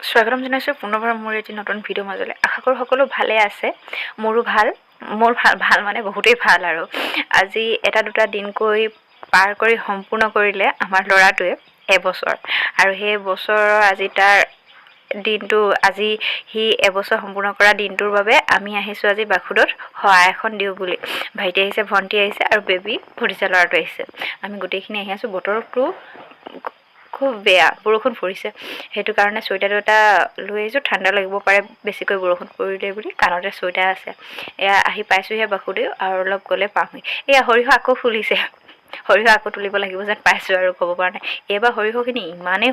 স্বাগতম জনাইছোঁ পুনৰবাৰ মোৰ এটি নতুন ভিডিঅ' মাজলৈ। আশা কৰোঁ সকলো ভালে আছে। মোৰো ভাল। মোৰ ভাল মানে বহুতেই ভাল। আৰু আজি এটা দুটা দিনকৈ পাৰ কৰি সম্পূৰ্ণ কৰিলে আমাৰ ল'ৰাটোৱে এবছৰ। আৰু সেই বছৰৰ আজি তাৰ দিনটো, আজি সি এবছৰ সম্পূৰ্ণ কৰা দিনটোৰ বাবে আমি আহিছোঁ আজি বাসুদত সহায় এখন দিওঁ বুলি। ভাইটি আহিছে, ভণ্টি আহিছে আৰু বেবী ভতিজা ল'ৰাটো আহিছে। আমি গোটেইখিনি আহি আছোঁ। বতৰটো খুব বেয়া, বৰষুণ পৰিছে। সেইটো কাৰণে চুৱেটাৰ এটা লৈ আহিছোঁ, ঠাণ্ডা লাগিব পাৰে বেছিকৈ বৰষুণ পৰিলে বুলি। কাণতে চুৱেটাৰ আছে। এয়া আহি পাইছোঁহে বাসুদেউ, আৰু অলপ গ'লে পামহি। এয়া সৰিয়হ আকৌ ফুলিছে। সৰিয়হ আকৌ তুলিব লাগিব যেন পাইছোঁ আৰু ক'ব পৰা নাই। এইবাৰ সৰিয়হখিনি ইমানেই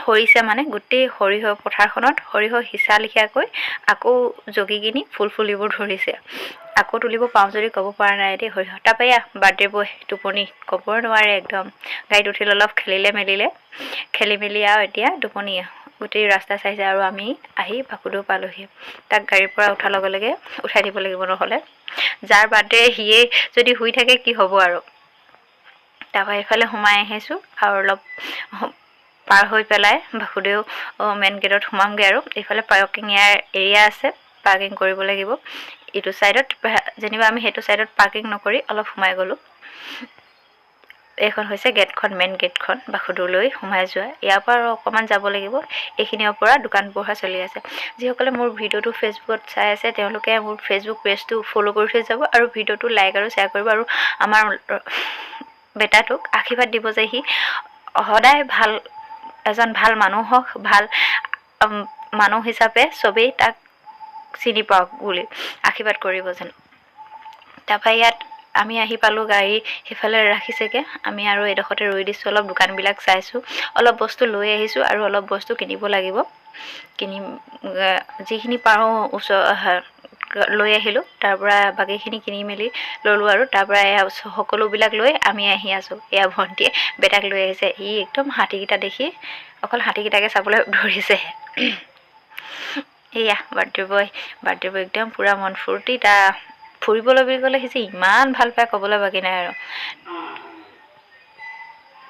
সৰিছে মানে গোটেই সৰিয়হ পথাৰখনত সৰিয়হ সিঁচা লেখীয়াকৈ আকৌ জগি কিনি ফুলিবোৰ ধৰিছে। আকৌ তুলিব পাওঁ যদি ক'ব পৰা নাই দেই সৰিয়হ। তাৰপৰা এয়া বাৰ্থডে বয় টোপনি ক'ব নোৱাৰে একদম। গাড়ীত উঠিল, অলপ খেলি মেলি আৰু এতিয়া টোপনি। গোটেই ৰাস্তা চাইছে। আৰু আমি আহি বাসুদেউ পালোহি। তাক গাড়ীৰ পৰা উঠাৰ লগে লগে উঠাই দিব লাগিব, নহ'লে যাৰ বাৰ্থডে সিয়ে যদি শুই থাকে কি হ'ব আৰু। তাৰপৰা এইফালে সোমাই আহিছোঁ আৰু অলপ পাৰ হৈ পেলাই বাসুদেউ মেইন গেটত সোমামগৈ। আৰু এইফালে পাৰ্কিং এৰিয়া আছে, পাৰ্কিং কৰিব লাগিব ইটো ছাইডত। যেনিবা আমি সেইটো ছাইডত পাৰ্কিং নকৰি অলপ সোমাই গ'লোঁ। এইখন হৈছে গেটখন, মেইন গেটখন বাসুদেউলৈ সোমাই যোৱা। ইয়াৰ পৰা আৰু অকণমান যাব লাগিব। এইখিনিৰ পৰা দোকান পোহাৰ চলি আছে। যিসকলে মোৰ ভিডিঅ'টো ফেচবুকত চাই আছে তেওঁলোকে মোৰ ফেচবুক পেজটো ফ'ল' কৰি থৈ যাব আৰু ভিডিঅ'টো লাইক আৰু শ্বেয়াৰ কৰিব। আৰু আমাৰ বেটাটোক আশীৰ্বাদ দিব যে সি সদায় এজন ভাল মানুহ হওক, ভাল মানুহ হিচাপে চবেই তাক চিনি পাওক বুলি আশীৰ্বাদ কৰিব যেন। তাৰপৰা ইয়াত আমি আহি পালোঁ, গাড়ী সিফালে ৰাখিছেগৈ। আমি আৰু এডোখৰতে ৰৈ দিছোঁ, অলপ দোকানবিলাক চাইছোঁ, অলপ বস্তু লৈ আহিছোঁ আৰু অলপ বস্তু কিনিব লাগিব। যিখিনি পাৰোঁ লৈ আহিলোঁ। তাৰপৰা বাকীখিনি কিনি মেলি ল'লোঁ। আৰু তাৰপৰা এয়া সকলোবিলাক লৈ আমি আহি আছোঁ। এয়া ভণ্টিয়ে বেটাক লৈ আহিছে। ই একদম হাতীকেইটা দেখি অকল হাতীকেইটাকে চাবলৈ ধৰিছে। এয়া বাৰ্থডে বয় একদম পূৰা মন ফূৰ্তি। ফুৰিবলৈ বুলি ক'লে সি ইমান ভাল পায়, ক'বলৈ বাকী নাই আৰু।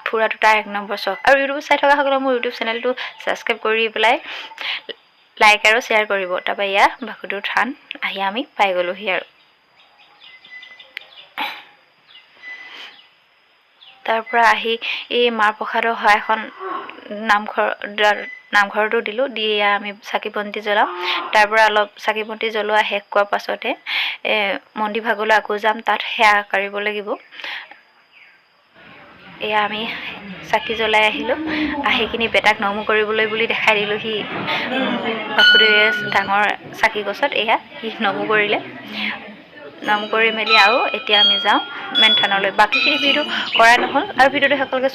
ফুৰাটো তাৰ এক নম্বৰ চখ। আৰু ইউটিউবত চাই থকা সকলে মোৰ ইউটিউব চেনেলটো ছাবস্ক্ৰাইব কৰি পেলাই লাইক আৰু শ্বেয়াৰ কৰিব। তাৰপৰা এয়া বাসুদেউ থান আহি আমি পাই গ'লোহি। আৰু তাৰপৰা আহি এই মাহ প্ৰসাদৰ শৰাইখন নামঘৰতো দিলোঁ। দি আমি চাকি বন্তি জ্বলাওঁ। তাৰপৰা অলপ চাকি বন্তি জ্বলোৱা শেষ কৰাৰ পাছতে মন্দিৰ ভাগলৈ আকৌ যাম, তাত সেৱা কৰিব লাগিব। এয়া আমি চাকি জ্বলাই আহিলোঁ। আহি কিনি বেটাক নমো কৰিবলৈ বুলি দেখাই দিলোঁ। সি বাসুদেৱে ডাঙৰ চাকি গছত এয়া সি নমো কৰিলে। নমো কৰি মেলি আৰু এতিয়া আমি যাওঁ মেইন থানলৈ। বাকীখিনি ভিডিঅ' কৰাই নহ'ল। আৰু ভিডিঅ'টো সকলোকে